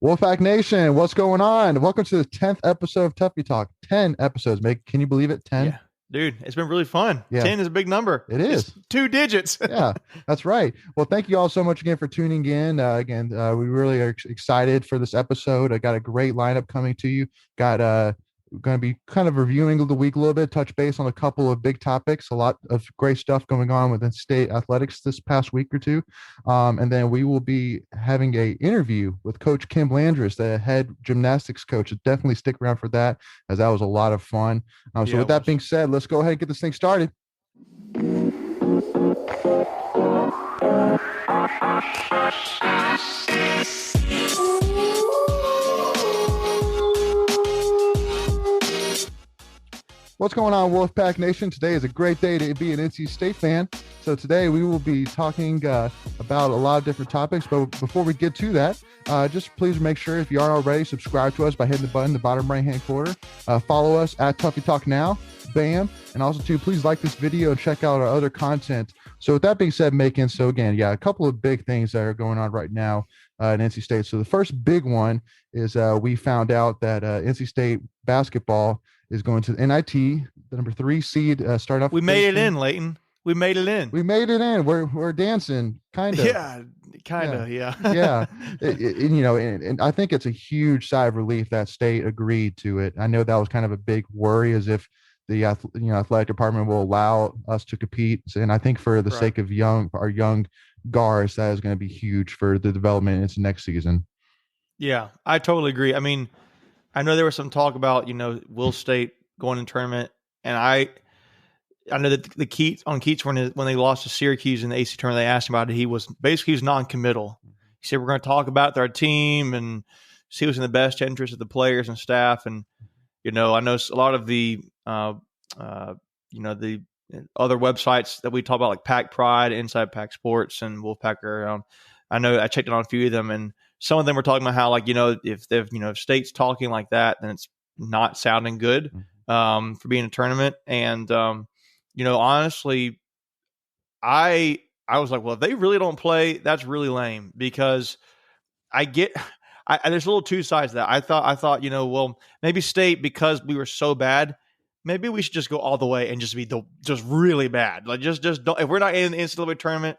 Wolfpack Nation, what's going on? Welcome to the 10th episode of Tuffy Talk. 10 episodes, make can you believe it? 10? Yeah, dude, it's been really fun. Yeah, 10 is a big number. it It's is. two digits. Yeah, that's right. Well, thank you all so much again for tuning in. We really are excited for this episode. I got a great lineup coming to you. Got going to be kind of reviewing the week a little bit, touch base on a couple of big topics, a lot of great stuff going on within state athletics this past week or two. And then we will be having a interview with Coach Kim Landrus, the head gymnastics coach. So definitely stick around for that, as that was a lot of fun. So with that being said, let's go ahead and get this thing started. What's going on, Wolfpack Nation? Today is a great day to be an NC State fan. So today we will be talking about a lot of different topics. But before we get to that, just please make sure, if you aren't already, subscribe to us by hitting the button in the bottom right-hand corner. Follow us at Tuffy Talk Now. Bam. And also, too, please like this video and check out our other content. So with that being said, Macon, so again, a couple of big things that are going on right now at NC State. So the first big one is we found out that NC State basketball is going to NIT, the number 3 seed. Start off. We made it in, Leighton. We made it in. We made it in. We're dancing, kind of. Yeah, kind of. Yeah. Yeah. And I think it's a huge sigh of relief that state agreed to it. I know that was kind of a big worry, as if the athletic department will allow us to compete. And I think for the sake of our young guards, that is going to be huge for the development into next season. Yeah, I totally agree. I mean, I know there was some talk about, Will State going in tournament, and I know that the Keats when they lost to Syracuse in the AC tournament, they asked him about it. He was non-committal. He said, we're going to talk about it with our team and see what's in the best interest of the players and staff. And, I know a lot of the, the other websites that we talk about, like Pack Pride, Inside Pack Sports, and Wolfpacker. I know I checked it on a few of them, and some of them were talking about how, if State's talking like that, then it's not sounding good for being a tournament. And, honestly, I was like, well, if they really don't play, that's really lame, because there's a little two sides to that. I thought, well, maybe State, because we were so bad, maybe we should just go all the way and just be just really bad. Like just don't, if we're not in the NCAA tournament,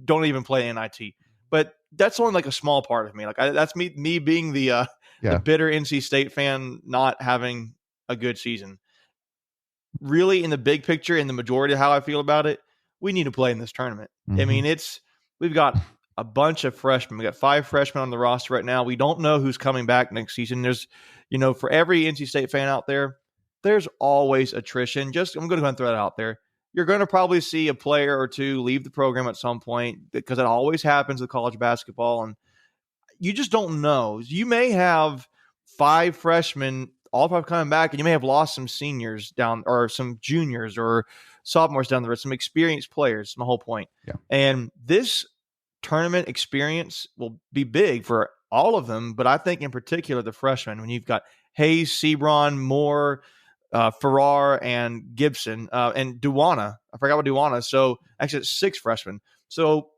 don't even play NIT. But that's only like a small part of me. That's me being the bitter NC State fan, not having a good season. Really, in the big picture, in the majority of how I feel about it, we need to play in this tournament. Mm-hmm. I mean, we've got a bunch of freshmen. We got 5 freshmen on the roster right now. We don't know who's coming back next season. There's, for every NC State fan out there, there's always attrition. I'm going to go ahead and throw that out there. You're going to probably see a player or two leave the program at some point, because it always happens with college basketball, and you just don't know. You may have 5 freshmen, all 5 coming back, and you may have lost some seniors down, or some juniors or sophomores down the road, some experienced players. My whole point. Yeah. And this tournament experience will be big for all of them, but I think in particular the freshmen, when you've got Hayes, Sebron, Moore, Farrar, and Gibson, and Duwana. I forgot about Duwana. So actually it's 6 freshmen. So,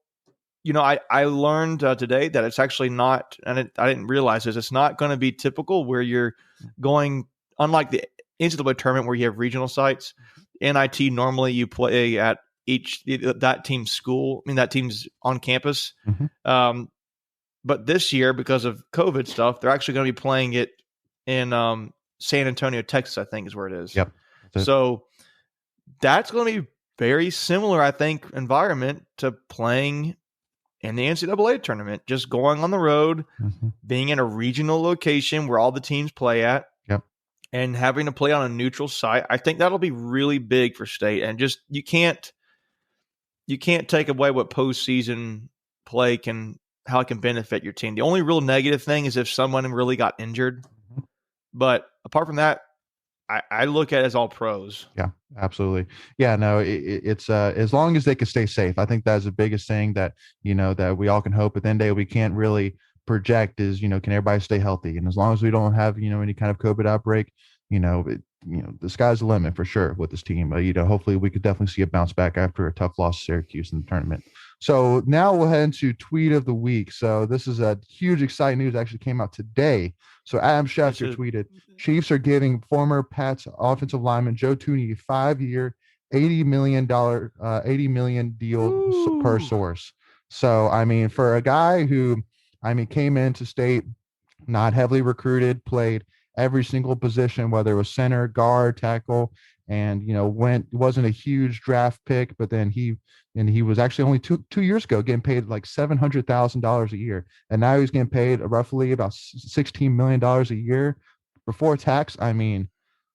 I learned today that it's actually not, and I didn't realize this, it's not going to be typical where you're going, unlike the NCAA tournament where you have regional sites. NIT, normally you play at that team's school. I mean, that team's on campus. Mm-hmm. But this year, because of COVID stuff, they're actually going to be playing it in San Antonio, Texas, I think is where it is. Yep. So that's going to be very similar, I think, environment to playing in the NCAA tournament, just going on the road, mm-hmm. being in a regional location where all the teams play at, yep. and having to play on a neutral site. I think that'll be really big for State. And just, you can't take away what postseason play how it can benefit your team. The only real negative thing is if someone really got injured. Mm-hmm. But apart from that, I look at it as all pros. Yeah, absolutely. Yeah, no, it's as long as they can stay safe. I think that's the biggest thing that, that we all can hope. At the end of the day, we can't really project is, can everybody stay healthy? And as long as we don't have, any kind of COVID outbreak, the sky's the limit for sure with this team. Hopefully we could definitely see a bounce back after a tough loss to Syracuse in the tournament. So now we'll head into tweet of the week. So this is a huge, exciting news that actually came out today. So Adam Schefter tweeted, Chiefs are giving former Pats offensive lineman Joe Thuney a 5-year, $80 million deal per source. So, I mean, for a guy who, I mean, came into state not heavily recruited, played every single position, whether it was center, guard, tackle, and wasn't a huge draft pick, but then he was actually only two years ago getting paid like $700,000 a year, and now he's getting paid roughly about $16 million a year before tax. I mean,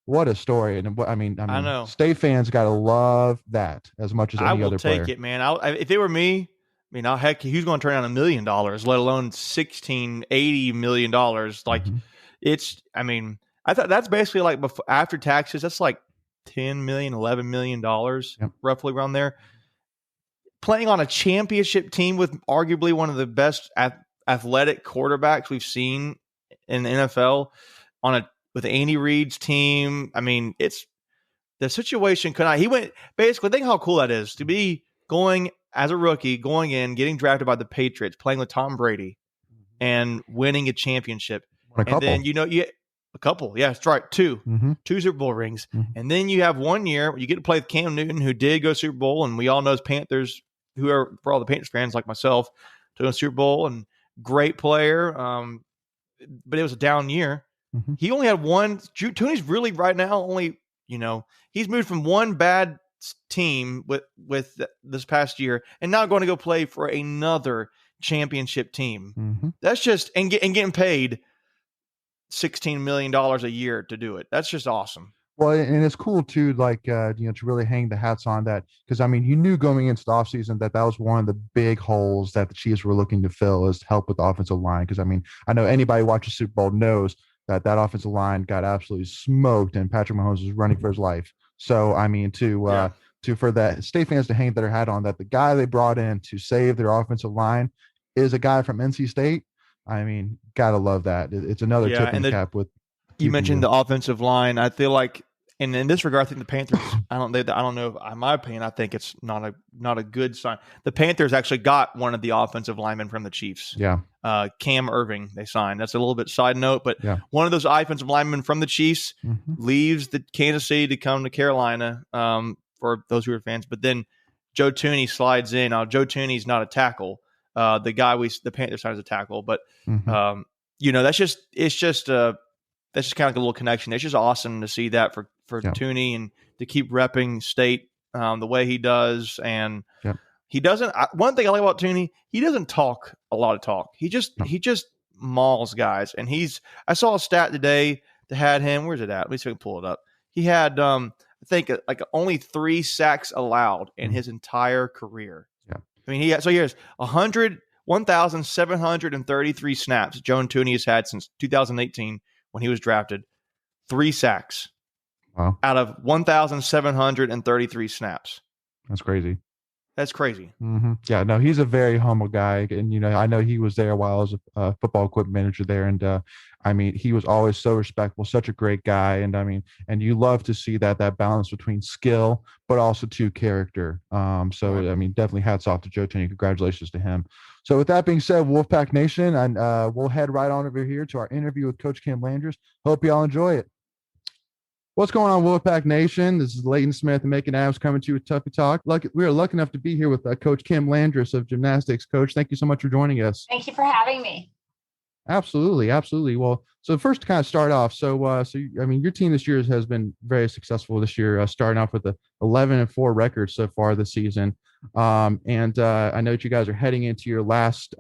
what a story! And I mean, I know state fans gotta love that as much as any other player. I will take it, man. If it were me, I mean, heck, who's going to turn down $1 million, let alone $80 million? Like, it's. I mean, I thought that's basically like after taxes. That's like $10 million, $11 million, roughly around there. Playing on a championship team with arguably one of the best athletic quarterbacks we've seen in the NFL with Andy Reid's team. I mean, it's the situation. He went basically. Think how cool that is to be going as a rookie, going in, getting drafted by the Patriots, playing with Tom Brady, and winning a championship. And then a couple, yeah, that's right, two Super Bowl rings, and then you have 1 year where you get to play with Cam Newton, who did go Super Bowl, and we all know Panthers, who are for all the Panthers fans like myself, to go Super Bowl and great player, but it was a down year. He only had one. Tooney's really right now only. He's moved from one bad team with this past year, and now going to go play for another championship team. That's just and getting paid $16 million a year to do it. That's just awesome. Well, and it's cool too, like to really hang the hats on that, because I mean, you knew going into the offseason that was one of the big holes that the Chiefs were looking to fill, is help with the offensive line. Because I mean, I know anybody watching Super Bowl knows that offensive line got absolutely smoked, and Patrick Mahomes was running for his life. So I mean, for the state fans to hang their hat on that, the guy they brought in to save their offensive line is a guy from NC State. I mean, gotta love that. It's another tip in the cap with. You mentioned the offensive line. I feel like, and in this regard, I think the Panthers. I don't know. In my opinion, I think it's not a good sign. The Panthers actually got one of the offensive linemen from the Chiefs. Yeah. Cam Irving they signed. That's a little bit side note, but one of those offensive linemen from the Chiefs leaves the Kansas City to come to Carolina. For those who are fans, but then Joe Thuney slides in. Now Joe Thuney's not a tackle. The guy the Panthers signed as a tackle, but that's just kind of like a little connection. It's just awesome to see that for Thuney, and to keep repping state the way he does. And he doesn't. One thing I like about Thuney, he doesn't talk a lot of talk. He just mauls guys. And I saw a stat today that had him. Where's it at? Let me see if I can pull it up. He had I think like only 3 sacks allowed in his entire career. Yeah. I mean, here's 1,733 snaps Joe Thuney has had since 2018 when he was drafted. 3 sacks. Wow. Out of 1,733 snaps. That's crazy. That's crazy. Yeah, no, he's a very humble guy. And, I know he was there while I was a football equipment manager there. And, I mean, he was always so respectful, such a great guy. And, I mean, and you love to see that balance between skill, but also to character. I mean, definitely hats off to Joe Thuney. Congratulations to him. So with that being said, Wolfpack Nation, and we'll head right on over here to our interview with Coach Cam Landrus. Hope you all enjoy it. What's going on, Wolfpack Nation? This is Leighton Smith and Macon Adams coming to you with Tuffy Talk. We are lucky enough to be here with Coach Cam Landrus of gymnastics. Coach, thank you so much for joining us. Thank you for having me. Absolutely. Well, so first to kind of start off, I mean, your team this year has been very successful this year, starting off with a 11-4 record so far this season. I know that you guys are heading into your last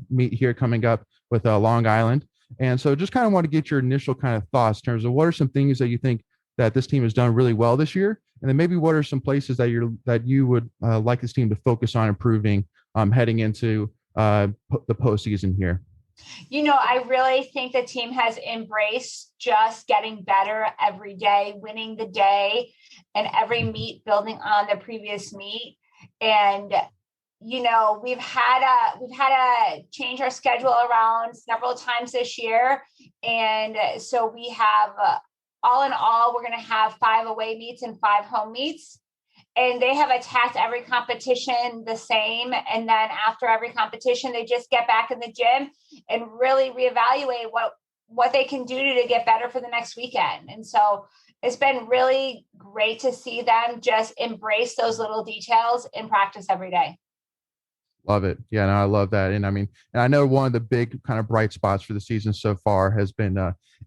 meet here coming up with Long Island. And so just kind of want to get your initial kind of thoughts in terms of what are some things that you think that this team has done really well this year, and then maybe what are some places that you would like this team to focus on improving heading into the postseason here. I really think the team has embraced just getting better every day, winning the day, and every meet building on the previous meet. And we've had to change our schedule around several times this year, and so we have. All in all, we're going to have 5 away meets and 5 home meets. and they have attacked every competition the same. And then after every competition, they just get back in the gym and really reevaluate what they can do to get better for the next weekend. And so it's been really great to see them just embrace those little details in practice every day. Love it. Yeah, no, I love that. And I mean, and I know one of the big kind of bright spots for the season so far has been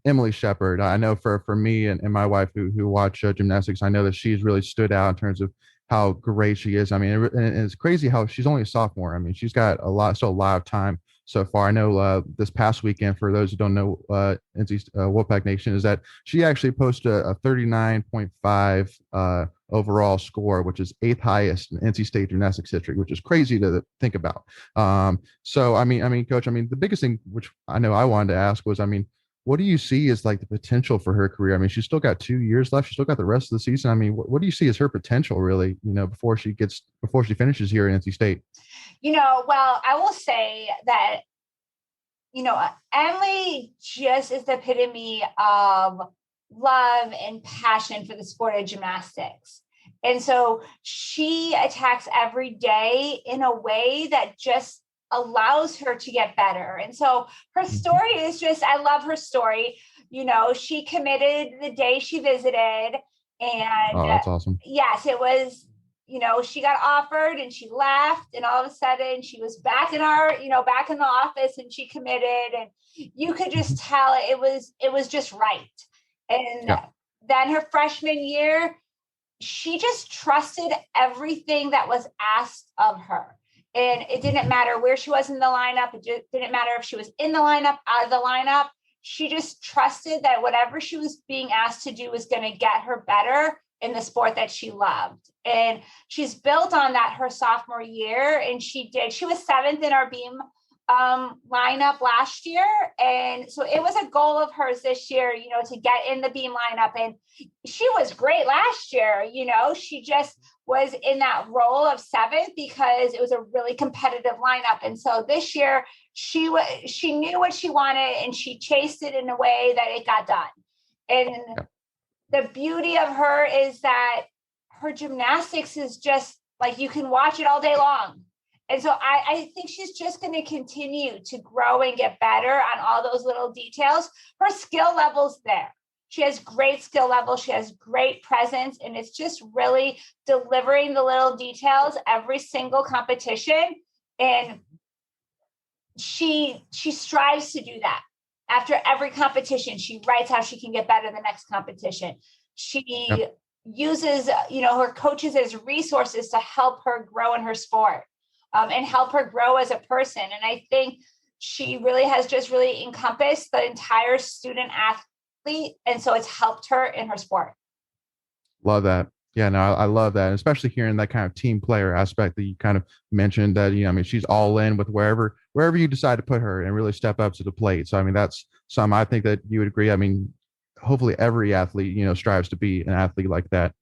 Emily Shepard. I know for me and my wife who watch gymnastics, I know that she's really stood out in terms of how great she is. I mean, and it's crazy how she's only a sophomore. I mean, she's got still a lot of time so far. I know this past weekend, for those who don't know, NC Wolfpack Nation, is that she actually posted a 39.5 overall score, which is 8th highest in NC State Gymnastics history, which is crazy to think about. So I mean, Coach, I mean, the biggest thing which I know I wanted to ask was, I mean, what do you see as like the potential for her career? I mean, she's still got 2 years left. She's still got the rest of the season. I mean, what do you see as her potential, really, before she finishes here at NC State? Well, I will say that, Emily just is the epitome of love and passion for the sport of gymnastics. And so she attacks every day in a way that just allows her to get better. And so her story is just, I love her story. She committed the day she visited, and oh, that's awesome. Yes, it was, she got offered and she left, and all of a sudden she was back in back in the office, and she committed, and you could just tell it was just right. And then her freshman year, she just trusted everything that was asked of her. And it didn't matter where she was in the lineup. It didn't matter if she was in the lineup, out of the lineup. She just trusted that whatever she was being asked to do was going to get her better in the sport that she loved. And she's built on that her sophomore year. And she was 7th in our beam lineup last year. And so it was a goal of hers this year, to get in the beam lineup. And she was great last year. She just was in that role of 7th because it was a really competitive lineup. And so this year she knew what she wanted, and she chased it in a way that it got done. And the beauty of her is that her gymnastics is just like, you can watch it all day long. And so I think she's just going to continue to grow and get better on all those little details. Her skill level's there. She has great skill level. She has great presence. And it's just really delivering the little details every single competition. And she strives to do that. After every competition, she writes how she can get better the next competition. She uses, her coaches as resources to help her grow in her sport. And help her grow as a person. And I think she really has just really encompassed the entire student athlete. And so it's helped her in her sport. Love that. Yeah, no, I love that. And especially hearing that kind of team player aspect that you kind of mentioned, that, I mean, she's all in with wherever you decide to put her and really step up to the plate. So, I mean, that's something I think that you would agree. I mean, hopefully every athlete, strives to be an athlete like that.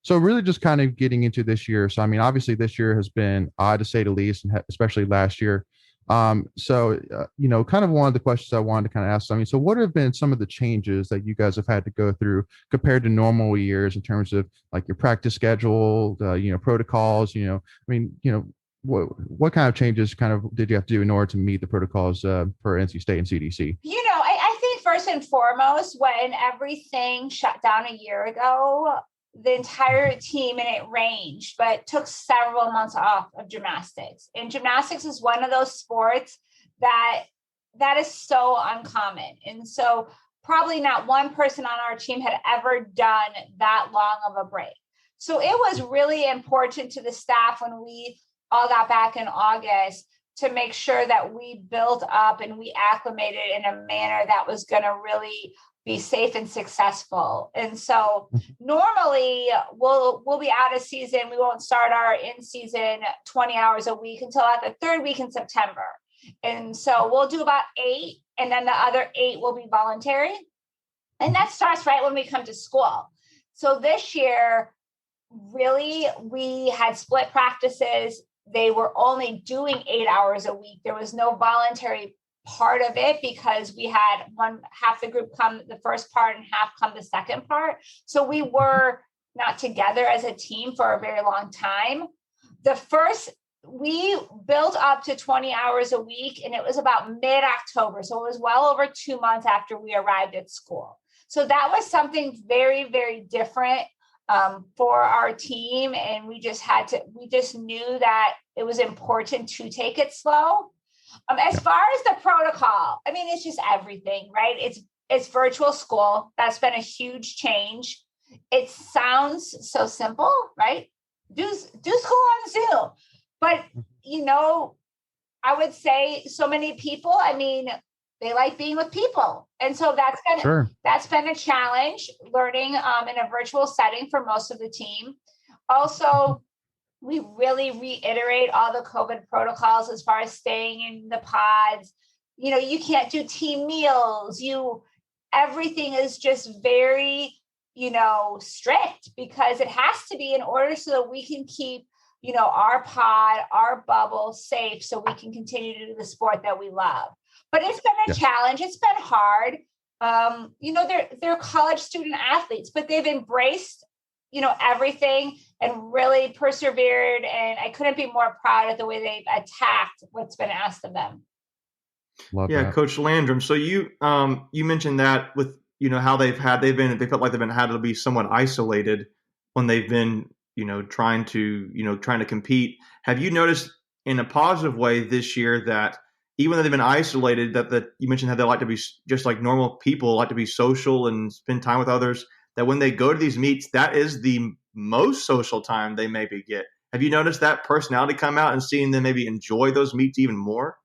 So really just kind of getting into this year. So, I mean, obviously this year has been odd to say the least, and especially last year. Kind of one of the questions I wanted to kind of ask, I mean, so what have been some of the changes that you guys have had to go through compared to normal years in terms of like your practice schedule, protocols, what kind of changes kind of did you have to do in order to meet the protocols for NC State and CDC? I think first and foremost, when everything shut down a year ago, the entire team, and it ranged, but took several months off of gymnastics. And gymnastics is one of those sports that is so uncommon. And so probably not one person on our team had ever done that long of a break. So it was really important to the staff when we all got back in August to make sure that we built up and we acclimated in a manner that was going to really be safe and successful. And so normally we'll be out of season. We won't start our in-season 20 hours a week until at the 3rd week in September. And so we'll do about 8, and then the other 8 will be voluntary. And that starts right when we come to school. So this year, really, we had split practices. They were only doing 8 hours a week. There was no voluntary part of it because we had half the group come the first part and half come the second part. So we were not together as a team for a very long time. We built up to 20 hours a week, and it was about mid-October. So it was well over 2 months after we arrived at school. So that was something very, very different for our team. And we just knew that it was important to take it slow. As far as the protocol, I mean, it's just everything, right? It's virtual school. That's been a huge change. It sounds so simple, right? Do school on Zoom. But, I would say so many people, I mean, they like being with people. And so that's been a challenge, learning in a virtual setting for most of the team. Also, we really reiterate all the COVID protocols as far as staying in the pods. You can't do team meals. Everything is just very, strict, because it has to be in order so that we can keep our pod, our bubble safe, so we can continue to do the sport that we love. But it's been a challenge. It's been hard. They're college student athletes, but they've embraced, everything and really persevered. And I couldn't be more proud of the way they've attacked what's been asked of them. Love that. Coach Landrum. So you mentioned that with, how they felt like they've been had to be somewhat isolated when they've been, trying to compete. Have you noticed in a positive way this year that even though they've been isolated, that you mentioned how they like to be just like normal people, like to be social and spend time with others, that when they go to these meets, that is the most social time they maybe get. Have you noticed that personality come out and seeing them maybe enjoy those meets even more?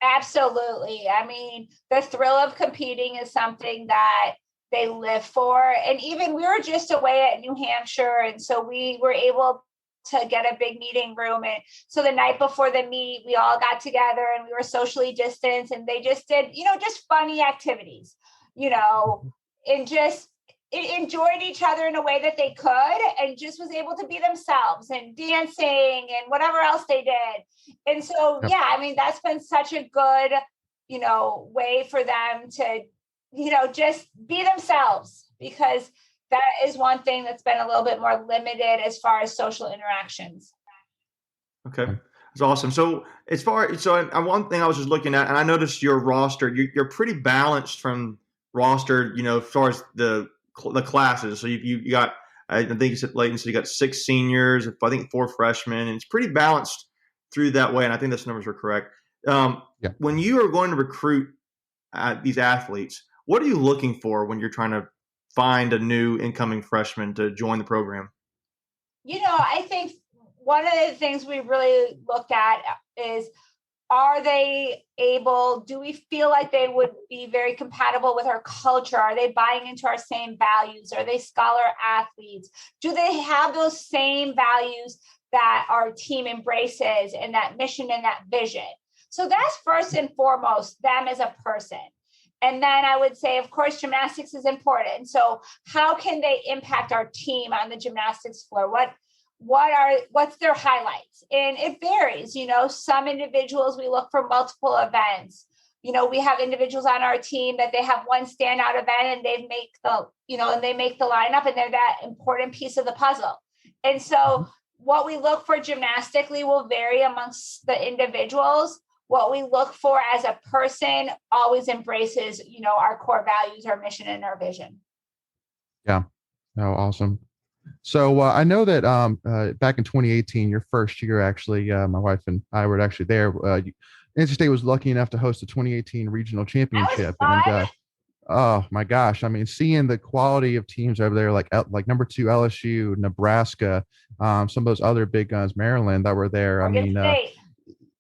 Absolutely. I mean, the thrill of competing is something that they live for. And even we were just away at New Hampshire. And so we were able to get a big meeting room. And so the night before the meet, we all got together and we were socially distanced, and they just did, just funny activities, and just enjoyed each other in a way that they could, and just was able to be themselves and dancing and whatever else they did. And so, I mean, that's been such a good, way for them to, just be themselves, because that is one thing that's been a little bit more limited as far as social interactions. Okay. That's awesome. So one thing I was just looking at, and I noticed your roster, you're pretty balanced from roster, as far as the classes. So you got, I think you said Leighton, so you got 6 seniors, I think 4 freshmen, and it's pretty balanced through that way. And I think those numbers are correct. When you are going to recruit these athletes, what are you looking for when you're trying to find a new incoming freshman to join the program? I think one of the things we really looked at is, are they able, do we feel like they would be very compatible with our culture? Are they buying into our same values? Are they scholar athletes? Do they have those same values that our team embraces, and that mission and that vision? So that's first and foremost, them as a person. And then I would say, of course, gymnastics is important. So how can they impact our team on the gymnastics floor? What's their highlights? And it varies. Some individuals, we look for multiple events. We have individuals on our team that they have one standout event and they make the lineup, and they're that important piece of the puzzle. And so what we look for gymnastically will vary amongst the individuals. What we look for as a person always embraces, our core values, our mission, and our vision. Yeah. Oh, awesome. So I know that back in 2018, your first year, actually, my wife and I were actually there. NC State was lucky enough to host the 2018 regional championship. And oh my gosh, I mean, seeing the quality of teams over there, like number 2 LSU, Nebraska, some of those other big guns, Maryland, that were there. Oregon State.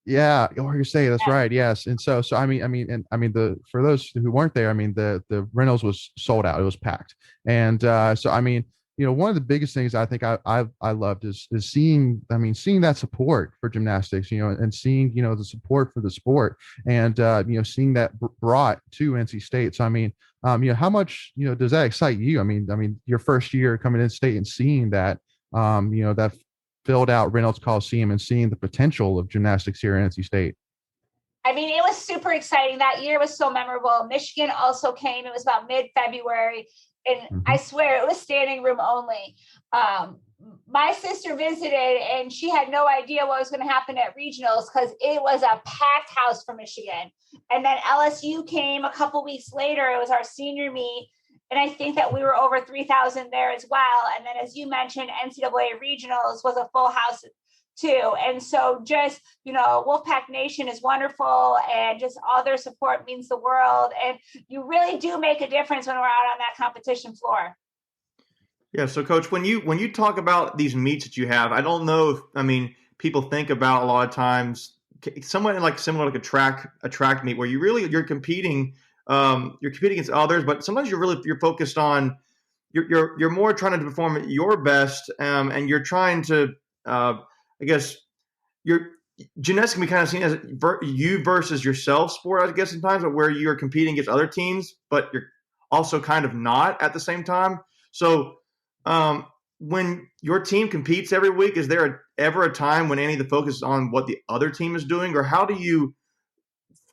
Yeah, Oregon State. That's right. Yes, and so for those who weren't there, I mean, the Reynolds was sold out. It was packed, and so I mean, one of the biggest things I think I loved is seeing that support for gymnastics, and seeing the support for the sport, and seeing that brought to NC State. So I mean, how much does that excite you? I mean, your first year coming in state and seeing that that filled out Reynolds Coliseum and seeing the potential of gymnastics here at NC State. I mean, it was super exciting. That year was so memorable. Michigan also came. It was about mid-February. And I swear it was standing room only. My sister visited and she had no idea what was going to happen at regionals because it was a packed house for Michigan. And then LSU came a couple weeks later. It was our senior meet. And I think that we were over 3,000 there as well. And then, as you mentioned, NCAA regionals was a full house too. And so just, Wolfpack Nation is wonderful, and just all their support means the world. And you really do make a difference when we're out on that competition floor. Yeah. So Coach, when you talk about these meets that you have, I don't know if, people think about a lot of times somewhat like similar, like a track meet where you're competing against others, but sometimes you're focused on, you're more trying to perform at your best. And you're trying to, your gymnastics can be kind of seen as you versus yourself sport, I guess, sometimes, but where you're competing against other teams, but you're also kind of not at the same time. So when your team competes every week, is there ever a time when any of the focus is on what the other team is doing, or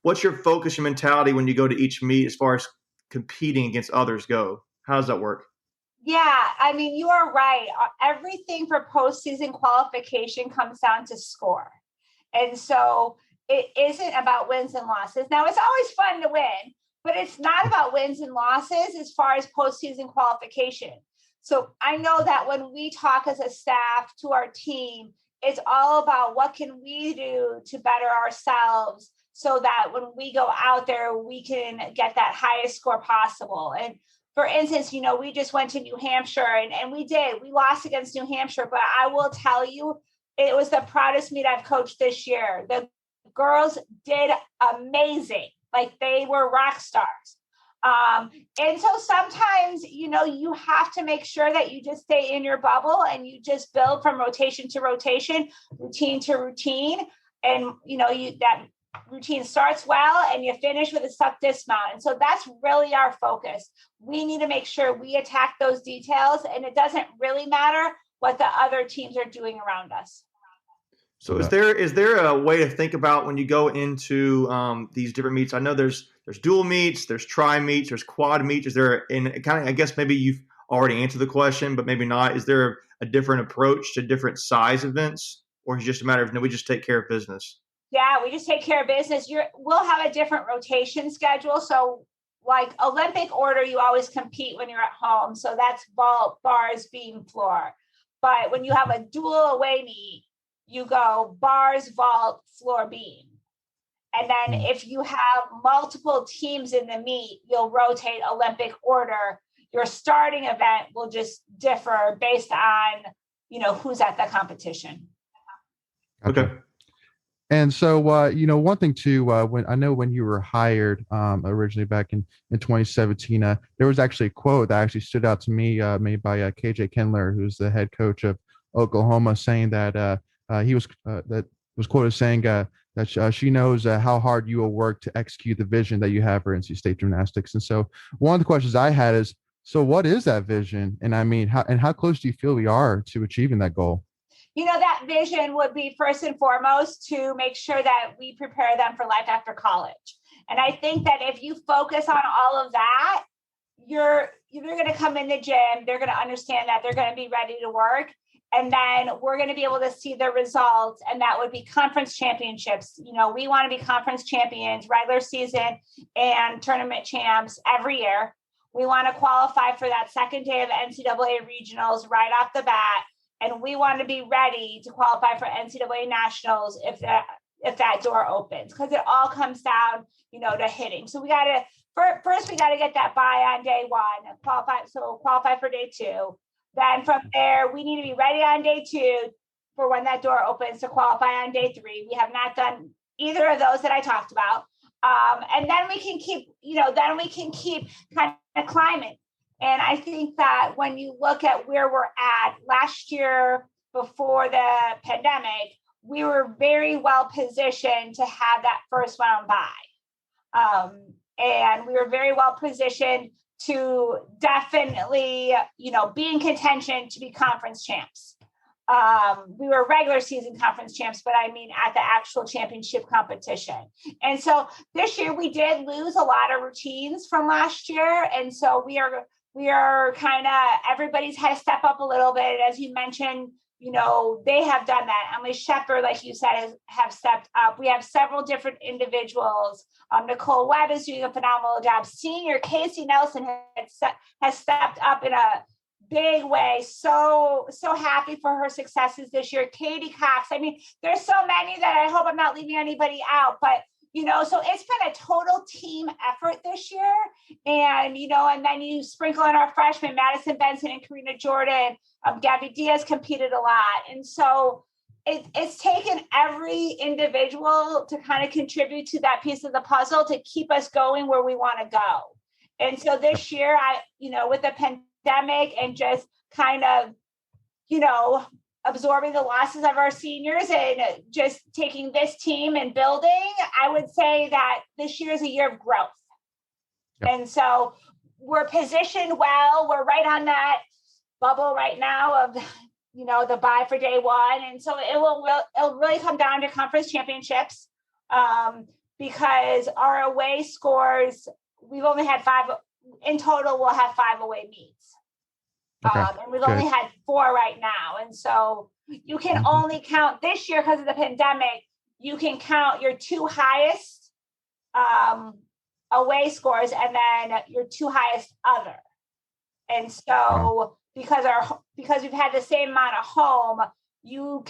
what's your focus, your mentality when you go to each meet as far as competing against others go? How does that work? Yeah, you are right. Everything for postseason qualification comes down to score. And so it isn't about wins and losses. Now, it's always fun to win, but it's not about wins and losses as far as postseason qualification. So I know that when we talk as a staff to our team, it's all about what can we do to better ourselves so that when we go out there, we can get that highest score possible. And for instance, we just went to New Hampshire and we lost against New Hampshire, but I will tell you, it was the proudest meet I've coached this year. The girls did amazing. Like, they were rock stars. And so sometimes, you have to make sure that you just stay in your bubble and you just build from rotation to rotation, routine to routine. And, that routine starts well and you finish with a suck dismount. And so that's really our focus. We need to make sure we attack those details, and it doesn't really matter what the other teams are doing around us. So is there a way to think about when you go into these different meets? I know there's dual meets, there's tri meets, there's quad meets. Is there, and kind of, I guess maybe you've already answered the question, but maybe not. Is there a different approach to different size events, or is it just a matter of, no, we just take care of business? Yeah, we just take care of business. We'll have a different rotation schedule. So like Olympic order, you always compete when you're at home. So that's vault, bars, beam, floor. But when you have a dual away meet, you go bars, vault, floor, beam. And then if you have multiple teams in the meet, you'll rotate Olympic order. Your starting event will just differ based on, who's at the competition. Okay. And so, one thing too, when you were hired originally back in 2017, there was actually a quote that actually stood out to me, made by KJ Kendler, who's the head coach of Oklahoma, saying that he was quoted saying that she knows how hard you will work to execute the vision that you have for NC State Gymnastics. And so, one of the questions I had is, so what is that vision? And how close do you feel we are to achieving that goal? That vision would be first and foremost to make sure that we prepare them for life after college. And I think that if you focus on all of that, they're going to come in the gym, they're going to understand that they're going to be ready to work. And then we're going to be able to see the results. And that would be conference championships. We want to be conference champions, regular season and tournament champs every year. We want to qualify for that second day of NCAA regionals right off the bat. And we want to be ready to qualify for NCAA nationals if that door opens, because it all comes down, to hitting. So we got to get that bye on day one and qualify for day two. Then from there, we need to be ready on day two for when that door opens to qualify on day three. We have not done either of those that I talked about. And then we can keep kind of climbing. And I think that when you look at where we're at last year before the pandemic, we were very well positioned to have that first round bye. And we were very well positioned to definitely, be in contention to be conference champs. We were regular season conference champs, but at the actual championship competition. And so this year we did lose a lot of routines from last year. And so we are we are kind of, everybody's had to step up a little bit. As you mentioned, they have done that. Emily Shepard, like you said, have stepped up. We have several different individuals. Nicole Webb is doing a phenomenal job. Senior Casey Nelson has stepped up in a big way. So happy for her successes this year. Katie Cox. I mean, there's so many that I hope I'm not leaving anybody out, but so it's been a total team effort this year. And, and then you sprinkle in our freshmen, Madison Benson and Karina Jordan. Gabby Diaz competed a lot. And so it's taken every individual to kind of contribute to that piece of the puzzle to keep us going where we want to go. And so this year, with the pandemic and just kind of, absorbing the losses of our seniors and just taking this team and building, I would say that this year is a year of growth. Yep. And so we're positioned well. We're right on that bubble right now of, the bye for day one. And so it'll really come down to conference championships because our away scores, we've only had 5 in total. We'll have 5 away meets. Okay. And we've only had 4 right now. And so you can only count this year because of the pandemic, you can count your 2 highest away scores and then your 2 highest other. And so because we've had the same amount of home, you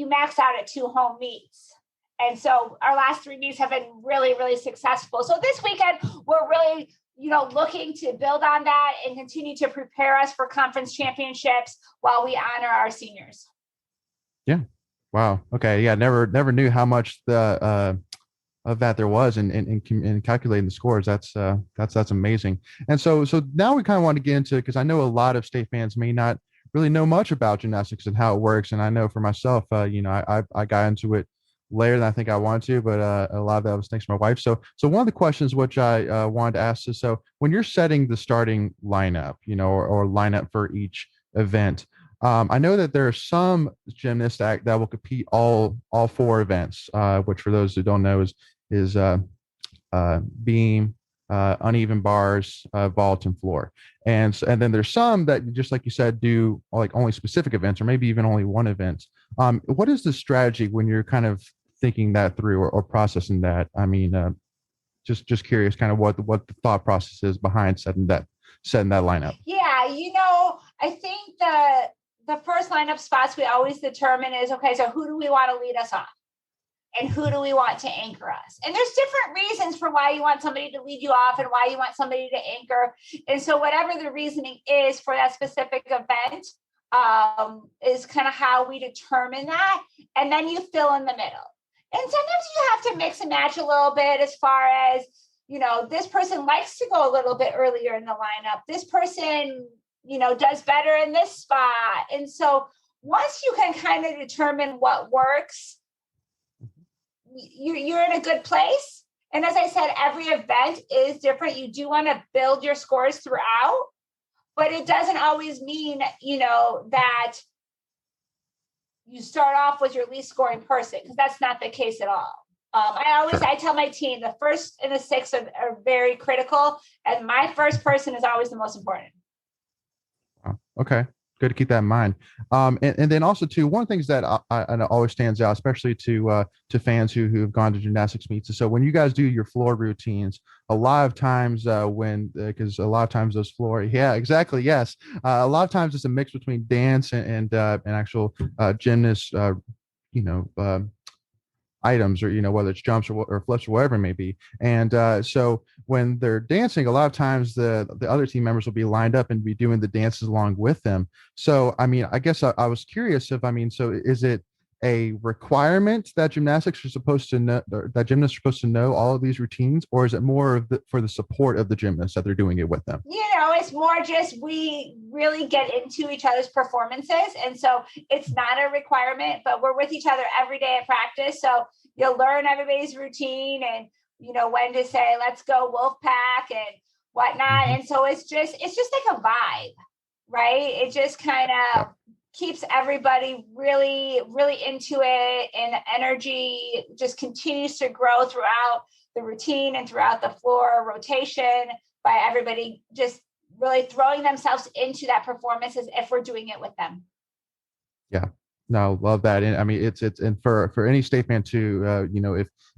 max out at 2 home meets. And so our last 3 meets have been really, really successful. So this weekend, we're really looking to build on that and continue to prepare us for conference championships while we honor our seniors. Yeah. Wow. Okay. Yeah. Never knew how much of that there was in calculating the scores. That's amazing. And so now we kind of want to get into, because I know a lot of state fans may not really know much about gymnastics and how it works. And I know for myself, I got into it later than I think I wanted to, but a lot of that was thanks to my wife. So one of the questions which I wanted to ask is, so when you're setting the starting lineup, or lineup for each event, I know that there are some gymnasts that will compete all 4 events, which for those who don't know is beam, uneven bars, vault, and floor. And then there's some that, just like you said, do like only specific events or maybe even only one event. What is the strategy when you're kind of thinking that through or processing that? I mean, just curious kind of what the thought process is behind setting that lineup. Yeah. I think the first lineup spots we always determine is, okay, so who do we want to lead us on? And who do we want to anchor us? And there's different reasons for why you want somebody to lead you off and why you want somebody to anchor. And so whatever the reasoning is for that specific event is kind of how we determine that. And then you fill in the middle. And sometimes you have to mix and match a little bit as far as, this person likes to go a little bit earlier in the lineup. This person, does better in this spot. And so once you can kind of determine what works, you're in a good place. And as I said, every event is different. You do want to build your scores throughout, but it doesn't always mean, that you start off with your least scoring person, because that's not the case at all. I tell my team the 1st and the 6th are very critical, and my first person is always the most important. Okay. Good to keep that in mind. And then also too, one of the things that I always stands out, especially to fans who have gone to gymnastics meets, is so when you guys do your floor routines, a lot of times because a lot of times those floor, yeah, exactly, yes, a lot of times it's a mix between dance and actual gymnast, items, or whether it's jumps or flips or whatever it may be. And so when they're dancing, a lot of times the other team members will be lined up and be doing the dances along with them. So I mean, I guess I was curious if, so is it a requirement that gymnastics are supposed to know, or that gymnasts are supposed to know all of these routines, or is it more of for the support of the gymnasts that they're doing it with them? It's more just we really get into each other's performances. And so it's not a requirement, but we're with each other every day at practice. So you'll learn everybody's routine and, when to say, let's go Wolfpack and whatnot. Mm-hmm. And so it's just like a vibe, right? It just kind of keeps everybody really, really into it, and the energy just continues to grow throughout the routine and throughout the floor rotation by everybody just, really throwing themselves into that performance as if we're doing it with them. Yeah, no, love that. And I mean, it's and for any state fan too,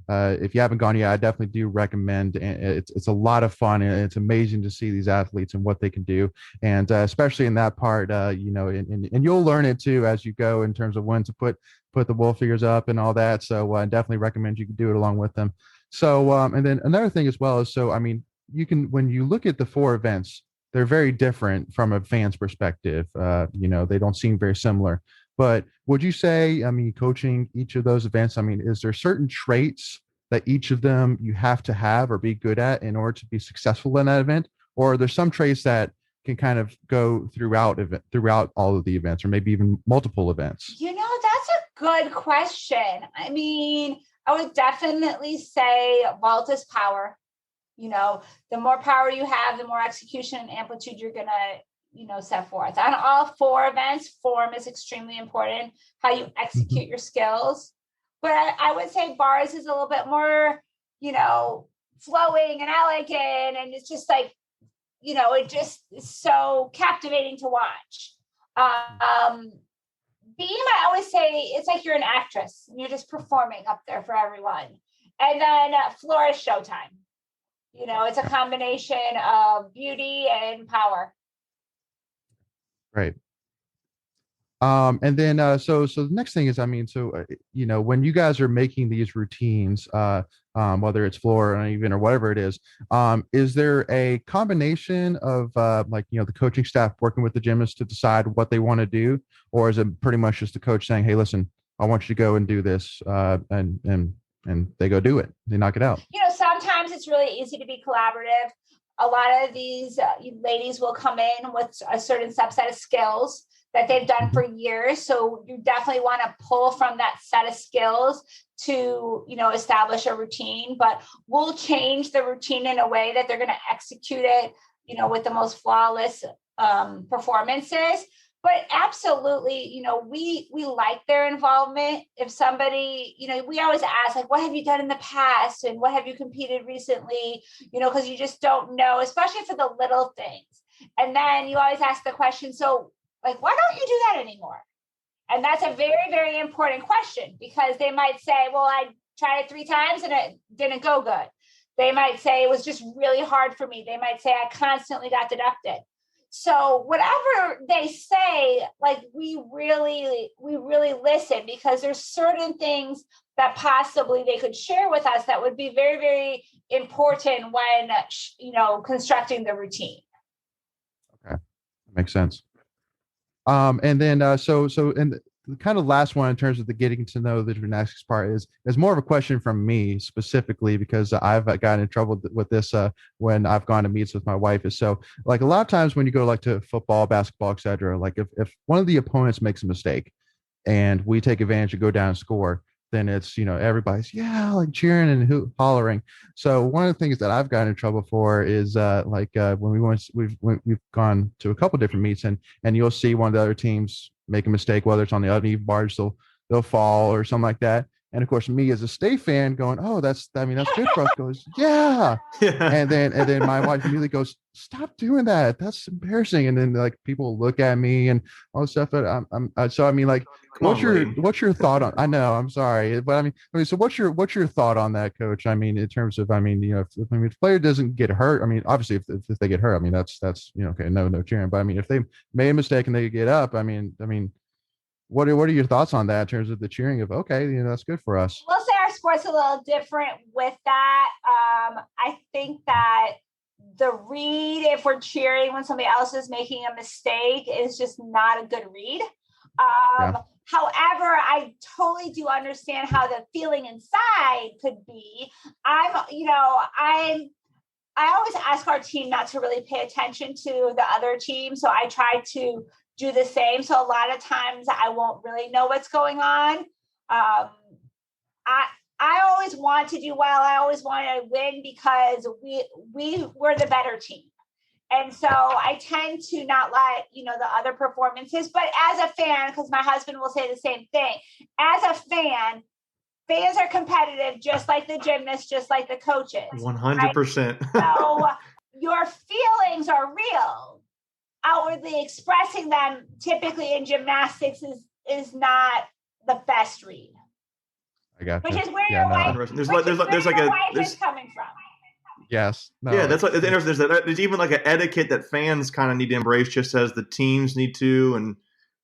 if you haven't gone yet, I definitely do recommend. And it's a lot of fun, and it's amazing to see these athletes and what they can do, and especially in that part, and you'll learn it too as you go in terms of when to put the wolf figures up and all that. So I definitely recommend you can do it along with them. So and then another thing as well is, so I mean, you can, when you look at the 4 events, they're very different from a fan's perspective. They don't seem very similar. But would you say, I mean, coaching each of those events, I mean, is there certain traits that each of them you have to have or be good at in order to be successful in that event? Or are there some traits that can kind of go throughout all of the events, or maybe even multiple events? That's a good question. I mean, I would definitely say vault is power. The more power you have, the more execution and amplitude you're going to set forth. On all 4 events, form is extremely important, how you execute your skills. But I would say bars is a little bit more, flowing and elegant. And it's just like, it just is so captivating to watch. Beam, I always say it's like you're an actress and you're just performing up there for everyone. And then floor is showtime. It's a combination of beauty and power. Right. And then so the next thing is, I mean, so when you guys are making these routines, whether it's floor or even or whatever it is there a combination of the coaching staff working with the gymnasts to decide what they want to do, or is it pretty much just the coach saying, hey, listen, I want you to go and do this, and they go do it, they knock it out? Sometimes it's really easy to be collaborative. A lot of these ladies will come in with a certain subset of skills that they've done for years. So you definitely want to pull from that set of skills to, establish a routine, but we'll change the routine in a way that they're going to execute it, with the most flawless performances. But absolutely, we like their involvement. If somebody, we always ask, like, what have you done in the past? And what have you competed recently? Because you just don't know, especially for the little things. And then you always ask the question, so like, why don't you do that anymore? And that's a very, very important question, because they might say, well, I tried it 3 times and it didn't go good. They might say it was just really hard for me. They might say I constantly got deducted. So whatever they say, like, we really listen, because there's certain things that possibly they could share with us that would be very, very important when, constructing the routine. Okay. Makes sense. And then, and the kind of last one in terms of the getting to know the gymnastics part is more of a question from me specifically, because I've gotten in trouble with this when I've gone to meets with my wife. Is so, like, a lot of times when you go like to football, basketball, etc., like if one of the opponents makes a mistake and we take advantage and go down and score, then it's, everybody's like cheering and hollering. So one of the things that I've gotten in trouble for is when we've gone to a couple different meets, and you'll see one of the other teams make a mistake, whether it's on the uneven bars, they'll fall or something like that. And of course, me as a state fan going, oh, that's good for us, goes, yeah. And then my wife immediately goes, stop doing that. That's embarrassing. And then like people look at me and all this stuff. But so I mean, like, what's your thought on? I know, I'm sorry, but I mean, so what's your thought on that, Coach? I mean, in terms of, if the player doesn't get hurt, I mean, obviously if they get hurt, I mean, that's okay, no cheering. But I mean, if they made a mistake and they get up, I mean. What are your thoughts on that in terms of the cheering of, okay, that's good for us? We'll say our sport's a little different with that. I think that the read, if we're cheering when somebody else is making a mistake, is just not a good read. However, I totally do understand how the feeling inside could be. I always ask our team not to really pay attention to the other team. So I try to do the same. So a lot of times I won't really know what's going on. I always want to do well. I always want to win, because we're the better team. And so I tend to not let, the other performances, but as a fan, because my husband will say the same thing, as a fan, fans are competitive, just like the gymnasts, just like the coaches. 100%. So your feelings feelings are real. Outwardly expressing them typically in gymnastics is not the best read. I got you. Which is where your wife is coming from. Yes. No, yeah, that's what it's interesting. There's even like an etiquette that fans kind of need to embrace, just as the teams need to, and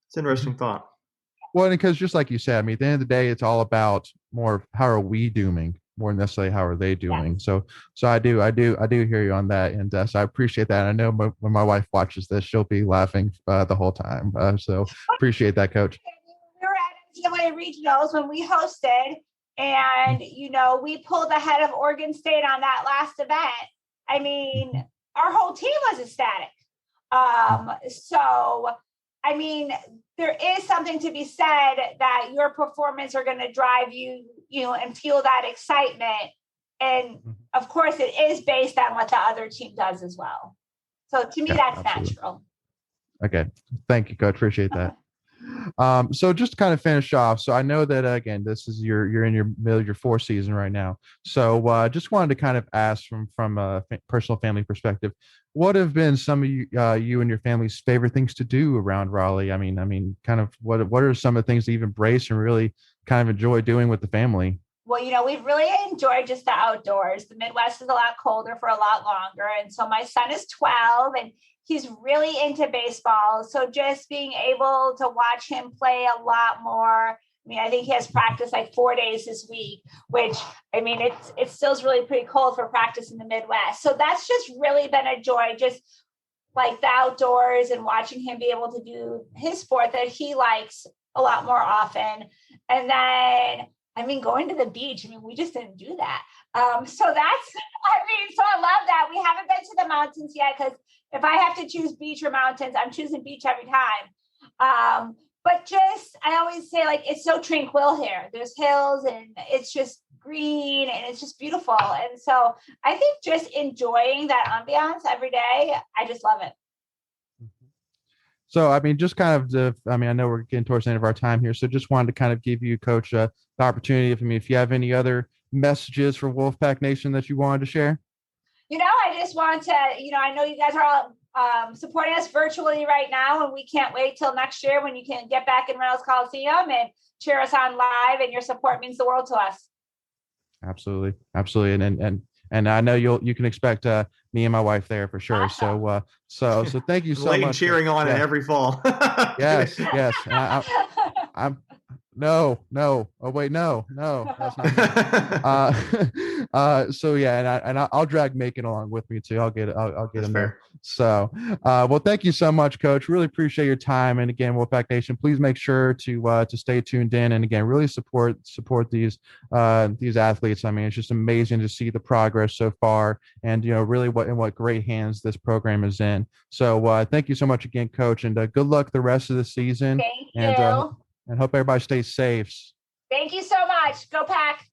it's an interesting thought. Well, because just like you said, I mean, at the end of the day, it's all about more how are we doing more than necessarily how are they doing. Yeah. So I do hear you on that, and so I appreciate that. I know when my wife watches this, she'll be laughing the whole time. So appreciate that, Coach. We were at NCAA regionals when we hosted. And, we pulled ahead of Oregon State on that last event. I mean, our whole team was ecstatic. So, I mean, there is something to be said that your performance are going to drive you, and fuel that excitement. And of course, it is based on what the other team does as well. So to me, that's absolutely natural. Okay. Thank you, Coach. Appreciate that. So just to kind of finish off, so I know that again, this is you're in your fourth season right now. So just wanted to kind of ask from a personal family perspective, what have been some of you and your family's favorite things to do around Raleigh? I mean, kind of what are some of the things that you've embraced and really kind of enjoy doing with the family? Well, we've really enjoyed just the outdoors. The Midwest is a lot colder for a lot longer. And so my son is 12 and he's really into baseball. So just being able to watch him play a lot more. I mean, I think he has practice like 4 days this week, which, I mean, it still is really pretty cold for practice in the Midwest. So that's just really been a joy, just like the outdoors and watching him be able to do his sport that he likes a lot more often. And then, I mean, going to the beach, I mean, we just didn't do that. So I love that. We haven't been to the mountains yet because if I have to choose beach or mountains, I'm choosing beach every time. But just, I always say, like, it's so tranquil here. There's hills and it's just green and it's just beautiful. And so I think just enjoying that ambiance every day, I just love it. So, I mean, just kind of I know we're getting towards the end of our time here. So just wanted to kind of give you, Coach, the opportunity. If you have any other messages for Wolfpack Nation that you wanted to share. I just want to, I know you guys are all supporting us virtually right now, and we can't wait till next year when you can get back in Reynolds Coliseum and cheer us on live, and your support means the world to us. Absolutely. And I know you can expect me and my wife there for sure. Awesome. So thank you so much. Cheering on in every fall. Yes. And I'm no. Oh wait, no. That's not. So yeah, and I'll drag Macon along with me too. I'll get him there. So, well, thank you so much, Coach. Really appreciate your time. And again, Wolfpack Nation, please make sure to stay tuned in. And again, really support these athletes. I mean, it's just amazing to see the progress so far, and really what great hands this program is in. So, thank you so much again, Coach, and good luck the rest of the season. Thank you. And hope everybody stays safe. Thank you so much. Go Pack.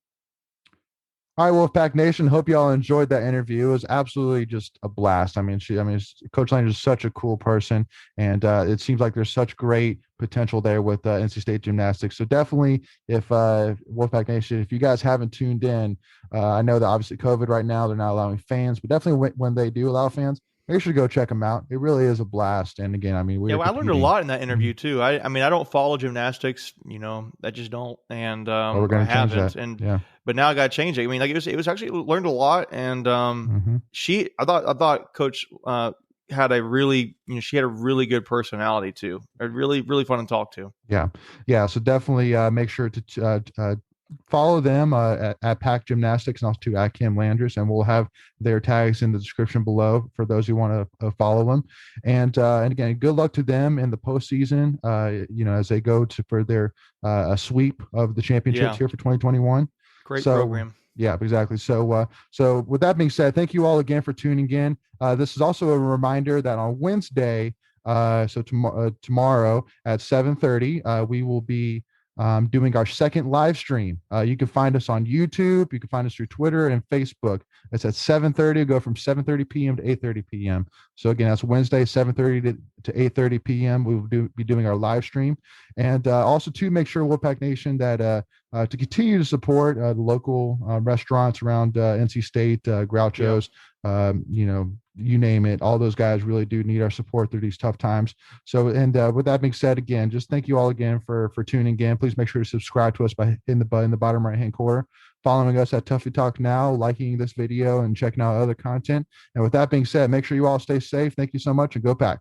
All right, Wolfpack Nation. Hope you all enjoyed that interview. It was absolutely just a blast. Coach Landrus is such a cool person, and it seems like there's such great potential there with NC State Gymnastics. So definitely, if Wolfpack Nation, if you guys haven't tuned in, I know that obviously COVID right now, they're not allowing fans, but definitely when they do allow fans, make sure to go check them out. It really is a blast. And again, I learned a lot in that interview too. I don't follow gymnastics, I just don't. And we're going to change that. And but now I got to change it. I mean, like it was actually learned a lot. And I thought Coach had a really, she had a really good personality too. Really, really fun to talk to. Yeah. So definitely make sure to follow them at Pack Gymnastics and also to at Kim Landrus, and we'll have their tags in the description below for those who want to follow them. And again, good luck to them in the postseason. As they go for their sweep of the championships here for 2021. Great program. Yeah, exactly. So with that being said, thank you all again for tuning in. This is also a reminder that on Wednesday, tomorrow at 7:30, we will be doing our second live stream. You can find us on YouTube. You can find us through Twitter and Facebook. It's at 7:30. Go from 7:30 p.m. to 8:30 p.m. So again, that's Wednesday, 7:30 to 8:30 p.m. We will be doing our live stream, and also to make sure, Wolfpack Nation, that to continue to support the local restaurants around NC State, Groucho's, you name it. All those guys really do need our support through these tough times. So, and with that being said, again, just thank you all again for tuning in. Please make sure to subscribe to us in the bottom right hand corner, following us at Tuffy Talk Now, liking this video, and checking out other content. And with that being said, make sure you all stay safe. Thank you so much, and go Pack.